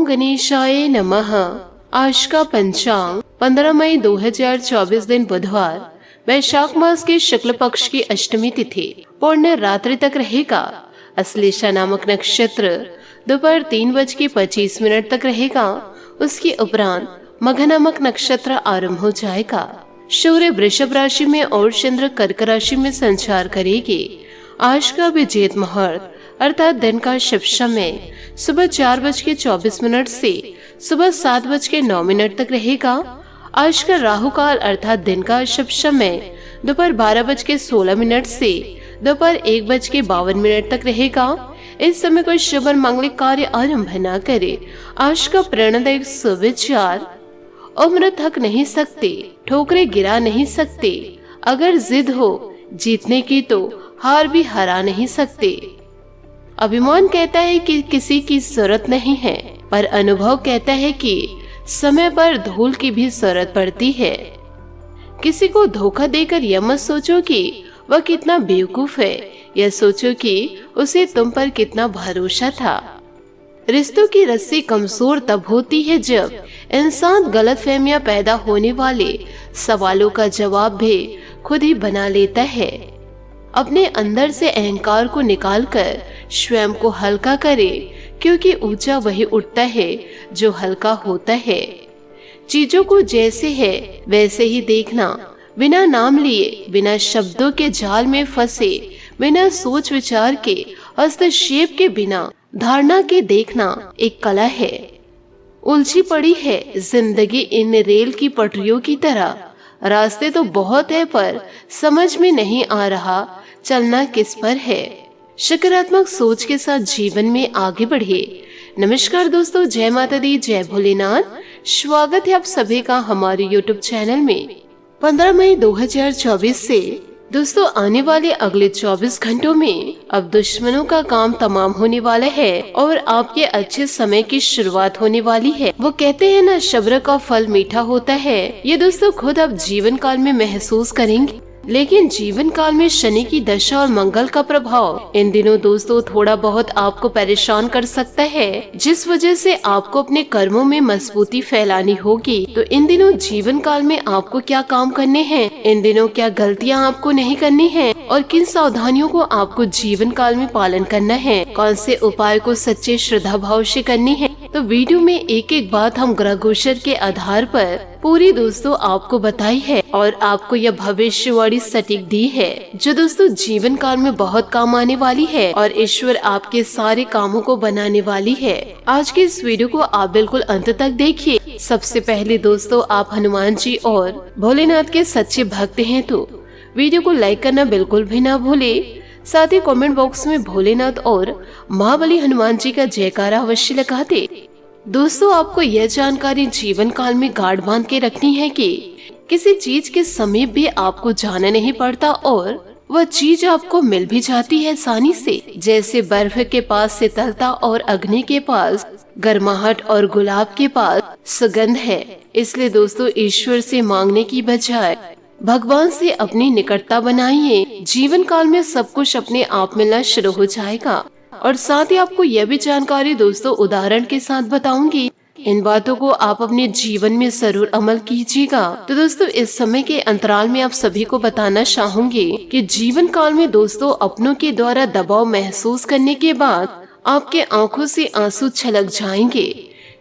ओम गणेशाय नमः। आज का पंचांग 15 मई 2024 दिन बुधवार, वैशाख मास के शुक्ल पक्ष की अष्टमी तिथि पूर्ण रात्रि तक रहेगा। अश्लेषा नामक नक्षत्र दोपहर 3:25 तक रहेगा। उसके उपरांत मघ नामक नक्षत्र आरंभ हो जाएगा। सूर्य वृषभ राशि में और चंद्र कर्क राशि में संचार करेगी। आज का अभिजीत मुहूर्त अर्थात दिन का शुभ समय सुबह 4:24 से सुबह 7:09 तक रहेगा। आज का राहु काल अर्थात दिन का शुभ समय दोपहर 12:16 से दोपहर 1:52 तक रहेगा। इस समय कोई शुभ और मांगलिक कार्य आरंभ न करे। आज का प्रेरणादायक सुविचार, उम्र थक नहीं सकते, ठोकरे गिरा नहीं सकते। अगर जिद हो जीतने की तो हार भी हरा नहीं सकते। अभिमान कहता है कि किसी की जरूरत नहीं है, पर अनुभव कहता है कि समय पर धूल की भी जरूरत पड़ती है। किसी को धोखा देकर यह मत सोचो कि वह कितना बेवकूफ है, यह सोचो कि उसे तुम पर कितना भरोसा था। रिश्तों की रस्सी कमजोर तब होती है जब इंसान गलतफहमियां पैदा होने वाले सवालों का जवाब भी खुद ही बना लेता है। अपने अंदर से अहंकार को निकालकर स्वयं को हल्का करे, क्योंकि ऊंचा वही उठता है जो हल्का होता है। चीजों को जैसे है वैसे ही देखना, बिना नाम लिए, बिना शब्दों के जाल में फंसे, बिना सोच विचार के, हस्तक्षेप के बिना धारणा के देखना एक कला है। उलझी पड़ी है जिंदगी इन रेल की पटरियों की तरह। रास्ते तो बहुत है पर समझ में नहीं आ रहा चलना किस पर है। सकारात्मक सोच के साथ जीवन में आगे बढ़े। नमस्कार दोस्तों, जय माता दी, जय भोलेनाथ। स्वागत है आप सभी का हमारे YouTube चैनल में। 15 मई 2024 से दोस्तों आने वाले अगले 24 घंटों में अब दुश्मनों का काम तमाम होने वाला है और आपके अच्छे समय की शुरुआत होने वाली है। वो कहते हैं ना, सब्र का फल मीठा होता है। ये दोस्तों खुद अब जीवन काल में महसूस करेंगे। लेकिन जीवन काल में शनि की दशा और मंगल का प्रभाव इन दिनों दोस्तों थोड़ा बहुत आपको परेशान कर सकता है, जिस वजह से आपको अपने कर्मों में मजबूती फैलानी होगी। तो इन दिनों जीवन काल में आपको क्या काम करने हैं, इन दिनों क्या गलतियां आपको नहीं करनी है और किन सावधानियों को आपको जीवन काल में पालन करना है, कौन से उपाय को सच्चे श्रद्धा भाव से करनी है। तो वीडियो में एक एक बात हम ग्रह गोचर के आधार पर पूरी दोस्तों आपको बताई है और आपको यह भविष्यवाणी सटीक दी है, जो दोस्तों जीवन काल में बहुत काम आने वाली है और ईश्वर आपके सारे कामों को बनाने वाली है। आज के इस वीडियो को आप बिल्कुल अंत तक देखिए। सबसे पहले दोस्तों आप हनुमान जी और भोलेनाथ के सच्चे भक्त हैं तो वीडियो को लाइक करना बिल्कुल भी ना भूले। साथ ही कमेंट बॉक्स में भोलेनाथ और महाबली हनुमान जी का जयकारा अवश्य लगा दे। दोस्तों आपको यह जानकारी जीवन काल में गाढ़ बांध के रखनी है कि किसी चीज के समीप भी आपको जाना नहीं पड़ता और वह चीज आपको मिल भी जाती है आसानी से। जैसे बर्फ के पास शीतलता और अग्नि के पास गर्माहट और गुलाब के पास सुगंध है। इसलिए दोस्तों ईश्वर से मांगने की बजाय भगवान से अपनी निकटता बनाइए। जीवन काल में सब कुछ अपने आप मिलना शुरू हो जाएगा। और साथ ही आपको यह भी जानकारी दोस्तों उदाहरण के साथ बताऊंगी। इन बातों को आप अपने जीवन में जरूर अमल कीजिएगा। तो दोस्तों इस समय के अंतराल में आप सभी को बताना चाहूंगी कि जीवन काल में दोस्तों अपनों के द्वारा दबाव महसूस करने के बाद आपके आंखों से आंसू छलक जाएंगे,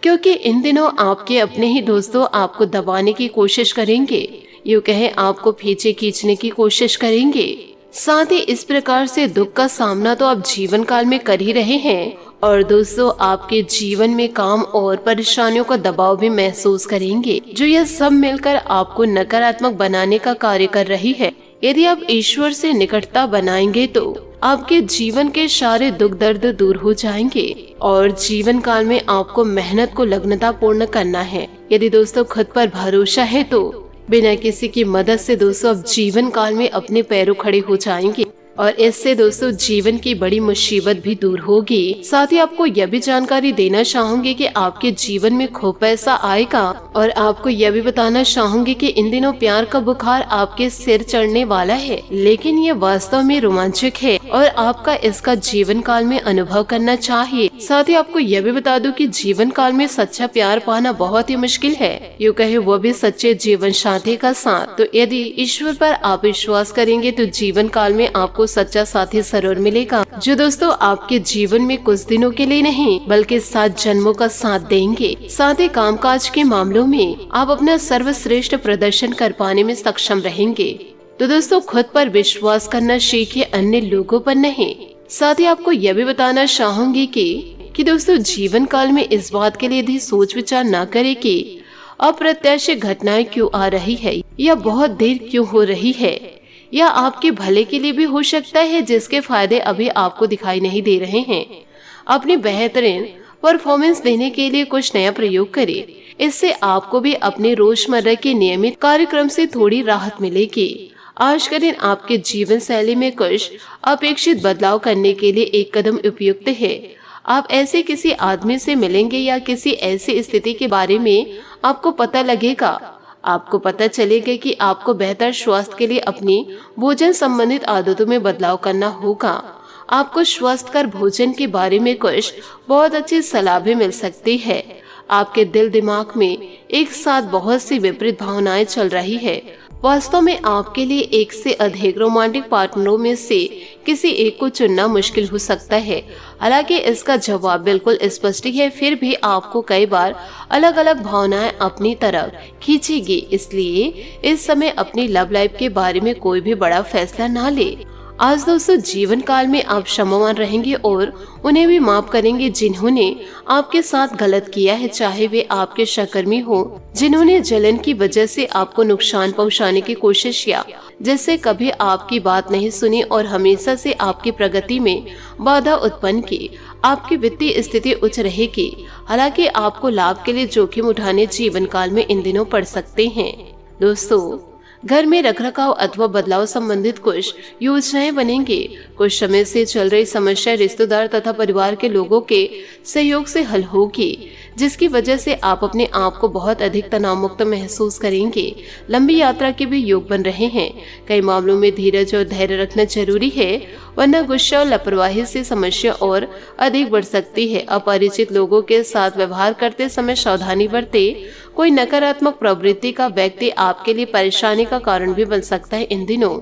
क्योंकि इन दिनों आपके अपने ही दोस्तों आपको दबाने की कोशिश करेंगे, यूँ कहें आपको पीछे खींचने की कोशिश करेंगे। साथ ही इस प्रकार से दुख का सामना तो आप जीवन काल में कर ही रहे हैं और दोस्तों आपके जीवन में काम और परेशानियों का दबाव भी महसूस करेंगे, जो यह सब मिलकर आपको नकारात्मक बनाने का कार्य कर रही है। यदि आप ईश्वर से निकटता बनाएंगे तो आपके जीवन के सारे दुख दर्द दूर हो जाएंगे और जीवन काल में आपको मेहनत को लगनता पूर्ण करना है। यदि दोस्तों खुद पर भरोसा है तो बिना किसी की मदद से दोस्तों अब जीवन काल में अपने पैरों खड़े हो जाएंगे और इससे दोस्तों जीवन की बड़ी मुसीबत भी दूर होगी। साथ ही आपको यह भी जानकारी देना चाहूंगी कि आपके जीवन में खूब पैसा आएगा और आपको यह भी बताना चाहूंगी कि इन दिनों प्यार का बुखार आपके सिर चढ़ने वाला है, लेकिन ये वास्तव में रोमांचक है। और आपका इसका जीवन काल में अनुभव करना चाहिए। साथ ही आपको यह भी बता दूं कि जीवन काल में सच्चा प्यार पाना बहुत ही मुश्किल है, यूँ कहे वो भी सच्चे जीवन साथी का साथ। तो यदि ईश्वर पर आप विश्वास करेंगे तो जीवन काल में आपको सच्चा साथी जरूर मिलेगा, जो दोस्तों आपके जीवन में कुछ दिनों के लिए नहीं बल्कि 7 जन्मों का साथ देंगे। साथ ही कामकाज के मामलों में आप अपना सर्वश्रेष्ठ प्रदर्शन कर पाने में सक्षम रहेंगे। तो दोस्तों खुद पर विश्वास करना सीखिए, अन्य लोगों पर नहीं। साथ ही आपको यह भी बताना चाहूंगी कि दोस्तों जीवन काल में इस बात के लिए भी सोच विचार न करें कि अप्रत्याशित घटनाएं क्यों आ रही है या बहुत देर क्यों हो रही है, या आपके भले के लिए भी हो सकता है जिसके फायदे अभी आपको दिखाई नहीं दे रहे हैं। अपनी बेहतरीन परफॉर्मेंस देने के लिए कुछ नया प्रयोग करें, इससे आपको भी अपने रोजमर्रा के नियमित कार्यक्रम से थोड़ी राहत मिलेगी। आज का दिन आपके जीवन शैली में कुछ अपेक्षित बदलाव करने के लिए एक कदम उपयुक्त है। आप ऐसे किसी आदमी से मिलेंगे या किसी ऐसी स्थिति के बारे में आपको पता लगेगा। आपको पता चलेगा कि आपको बेहतर स्वास्थ्य के लिए अपनी भोजन संबंधित आदतों में बदलाव करना होगा। आपको स्वास्थ्यकर भोजन के बारे में कुछ बहुत अच्छी सलाह भी मिल सकती है। आपके दिल दिमाग में एक साथ बहुत सी विपरीत भावनाएं चल रही है। वास्तव में आपके लिए एक से अधिक रोमांटिक पार्टनरों में से किसी एक को चुनना मुश्किल हो सकता है। हालांकि इसका जवाब बिल्कुल स्पष्ट है, फिर भी आपको कई बार अलग अलग भावनाएं अपनी तरफ खींचेगी। इसलिए इस समय अपनी लव लाइफ के बारे में कोई भी बड़ा फैसला ना ले। आज दोस्तों जीवन काल में आप क्षमावान रहेंगे और उन्हें भी माफ करेंगे जिन्होंने आपके साथ गलत किया है, चाहे वे आपके सहकर्मी हो, जिन्होंने जलन की वजह से आपको नुकसान पहुंचाने की कोशिश किया, जिससे कभी आपकी बात नहीं सुनी और हमेशा से आपकी प्रगति में बाधा उत्पन्न की। आपकी वित्तीय स्थिति उच्च रहेगी, हालांकि आपको लाभ के लिए जोखिम उठाने जीवन काल में इन दिनों पड़ सकते हैं। दोस्तों घर में रखरखाव अथवा बदलाव संबंधित कुछ योजनाएं बनेंगे। कुछ समय से चल रही समस्या रिश्तेदार तथा परिवार के लोगों के सहयोग से हल होगी, जिसकी वजह से आप अपने आप को बहुत अधिक तनाव मुक्त महसूस करेंगे। लंबी यात्रा के भी योग बन रहे हैं। कई मामलों में धीरज और धैर्य रखना जरूरी है, वरना गुस्सा और लापरवाही से समस्या और अधिक बढ़ सकती है। अपरिचित लोगों के साथ व्यवहार करते समय सावधानी बरतें। कोई नकारात्मक प्रवृत्ति का व्यक्ति आपके लिए परेशानी का कारण भी बन सकता है। इन दिनों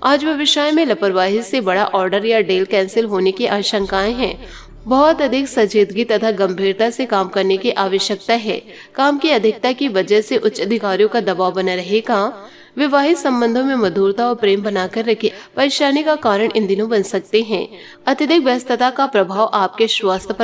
आज व्यवसाय में लापरवाही से बड़ा ऑर्डर या डील कैंसिल होने की आशंकाएं हैं। बहुत अधिक संजीदगी तथा गंभीरता से काम करने की आवश्यकता है। काम की अधिकता की वजह से उच्च अधिकारियों का दबाव बना रहेगा। विवाहित संबंधों में मधुरता और प्रेम बनाकर रखे परेशानी का कारण इन दिनों बन सकते हैं। अत्यधिक व्यस्तता का प्रभाव आपके स्वास्थ्य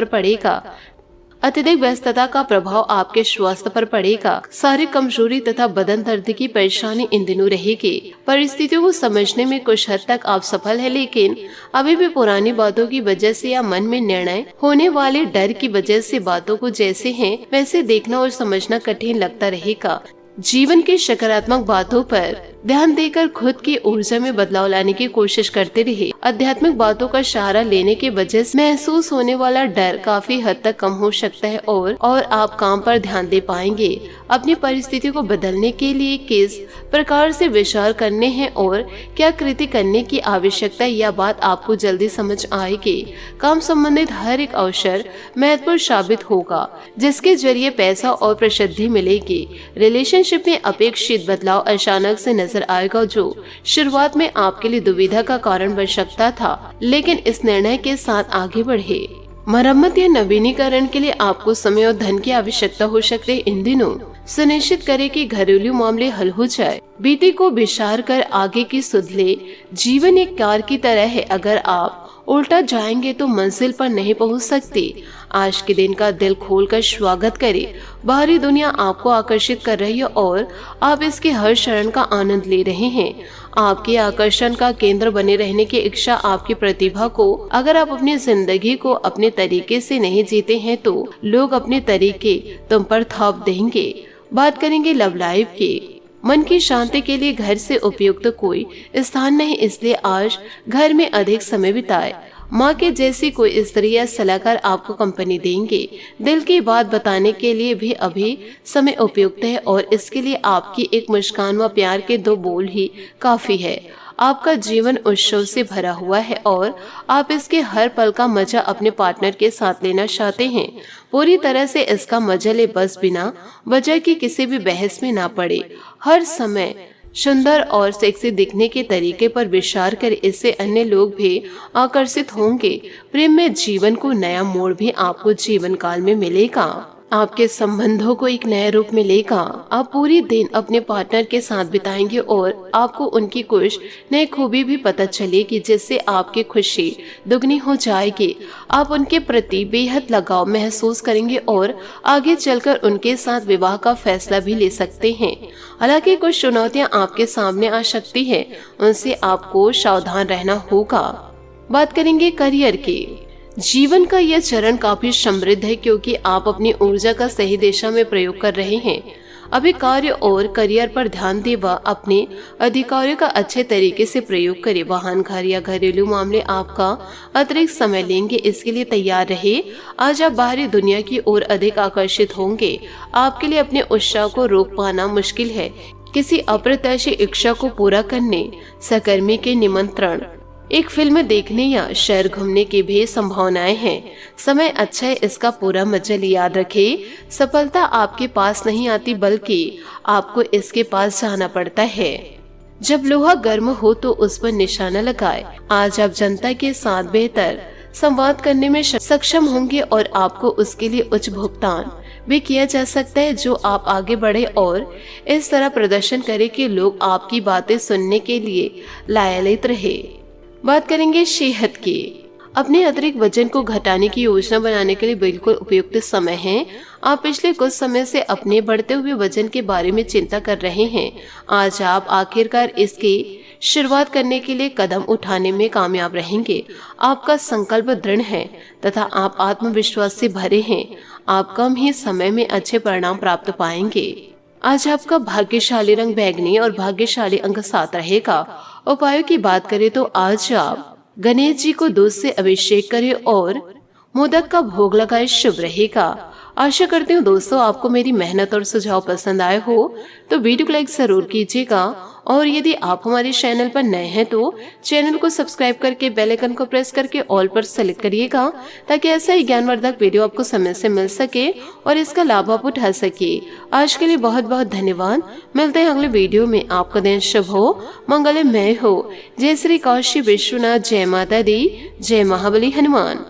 पर पड़ेगा। शारीरिक कमजोरी तथा बदन दर्द की परेशानी इन दिनों रहेगी। परिस्थितियों को समझने में कुछ हद तक आप सफल है, लेकिन अभी भी पुरानी बातों की वजह से या मन में निर्णय होने वाले डर की वजह से बातों को जैसे हैं वैसे देखना और समझना कठिन लगता रहेगा। जीवन की सकारात्मक बातों पर ध्यान देकर खुद की ऊर्जा में बदलाव लाने की कोशिश करते रहे। आध्यात्मिक बातों का सहारा लेने के वजह से महसूस होने वाला डर काफी हद तक कम हो सकता है और आप काम पर ध्यान दे पाएंगे। अपनी परिस्थिति को बदलने के लिए किस प्रकार से विचार करने हैं और क्या कृति करने की आवश्यकता है, यह बात आपको जल्दी समझ आएगी। काम संबंधित हर एक अवसर महत्वपूर्ण साबित होगा, जिसके जरिए पैसा और प्रसिद्धि मिलेगी। रिलेशनशिप में अपेक्षित बदलाव अचानक से नजर आएगा, जो शुरुआत में आपके लिए दुविधा का कारण बन सकता था, लेकिन इस निर्णय के साथ आगे बढ़े। मरम्मत या नवीनीकरण के लिए आपको समय और धन की आवश्यकता हो सकती है। इन दिनों सुनिश्चित करें कि घरेलू मामले हल हो जाए। बीते को विचार कर आगे की सुध ले। जीवन एक कार की तरह है, अगर आप उल्टा जाएंगे तो मंजिल पर नहीं पहुंच सकती। आज के दिन का दिल खोलकर स्वागत करें। बाहरी दुनिया आपको आकर्षित कर रही है और आप इसके हर क्षण का आनंद ले रहे हैं। आपके आकर्षण का केंद्र बने रहने की इच्छा आपकी प्रतिभा को, अगर आप अपनी जिंदगी को अपने तरीके से नहीं जीते हैं तो लोग अपने तरीके तुम पर थोप देंगे। बात करेंगे लव लाइफ की। मन की शांति के लिए घर से उपयुक्त कोई स्थान नहीं, इसलिए आज घर में अधिक समय बिताए। माँ के जैसी कोई स्त्री या सलाहकार आपको कंपनी देंगे। दिल की बात बताने के लिए भी अभी समय उपयुक्त है और इसके लिए आपकी एक मुस्कान व प्यार के 2 बोल ही काफी है। आपका जीवन उत्सव से भरा हुआ है और आप इसके हर पल का मजा अपने पार्टनर के साथ लेना चाहते हैं। पूरी तरह से इसका मजा ले, बस बिना वजह की किसी भी बहस में ना पड़े। हर समय सुंदर और सेक्सी दिखने के तरीके पर विचार कर इससे अन्य लोग भी आकर्षित होंगे। प्रेम में जीवन को नया मोड़ भी आपको जीवन काल में मिलेगा। आपके संबंधों को एक नए रूप में लेगा। आप पूरी दिन अपने पार्टनर के साथ बिताएंगे और आपको उनकी कुछ नई खूबी भी पता चलेगी, जिससे आपकी खुशी दुगनी हो जाएगी। आप उनके प्रति बेहद लगाव महसूस करेंगे और आगे चलकर उनके साथ विवाह का फैसला भी ले सकते हैं। हालांकि कुछ चुनौतियां आपके सामने आ सकती है, उनसे आपको सावधान रहना होगा। बात करेंगे करियर की। जीवन का यह चरण काफी समृद्ध है, क्योंकि आप अपनी ऊर्जा का सही दिशा में प्रयोग कर रहे हैं। अभी कार्य और करियर पर ध्यान दें व अपने अधिकारियों का अच्छे तरीके से प्रयोग करें। वाहन, घर या घरेलू मामले आपका अतिरिक्त समय लेंगे, इसके लिए तैयार रहे। आज आप बाहरी दुनिया की ओर अधिक आकर्षित होंगे। आपके लिए अपने उत्साह को रोक पाना मुश्किल है। किसी अप्रत्याशित इच्छा को पूरा करने, सहकर्मी के निमंत्रण, एक फिल्म देखने या शहर घूमने की भी संभावनाएं हैं। समय अच्छा है, इसका पूरा मजा याद रखें। सफलता आपके पास नहीं आती, बल्कि आपको इसके पास जाना पड़ता है। जब लोहा गर्म हो तो उस पर निशाना लगाए। आज आप जनता के साथ बेहतर संवाद करने में सक्षम होंगे और आपको उसके लिए उच्च भुगतान भी किया जा सकता है। जो आप आगे बढ़े और इस तरह प्रदर्शन करें कि लोग आपकी बातें सुनने के लिए लालायित रहे। बात करेंगे सेहत की। अपने अतिरिक्त वजन को घटाने की योजना बनाने के लिए बिल्कुल उपयुक्त समय है। आप पिछले कुछ समय से अपने बढ़ते हुए वजन के बारे में चिंता कर रहे हैं। आज आप आखिरकार इसकी शुरुआत करने के लिए कदम उठाने में कामयाब रहेंगे। आपका संकल्प दृढ़ है तथा आप आत्मविश्वास से भरे हैं। आप कम ही समय में अच्छे परिणाम प्राप्त पाएंगे। आज आपका भाग्यशाली रंग बैंगनी और भाग्यशाली अंक 7 रहेगा। उपायों की बात करें तो आज आप गणेश जी को दूध से अभिषेक करें और मोदक का भोग लगाए, शुभ रहेगा। आशा करती हूँ दोस्तों आपको मेरी मेहनत और सुझाव पसंद आए हो तो वीडियो को लाइक जरूर कीजिएगा और यदि आप हमारे चैनल पर नए हैं तो चैनल को सब्सक्राइब करके बेल आइकन को प्रेस करके ऑल पर सेलेक्ट करिएगा, ताकि ऐसा ही ज्ञानवर्धक वीडियो आपको समय से मिल सके और इसका लाभ आप उठा सके। आज के लिए बहुत बहुत धन्यवाद। मिलते हैं अगले वीडियो में। आपका दिन शुभ हो, मंगलमय हो। जय श्री काशी विश्वनाथ, जय माता दी, जय महाबली हनुमान।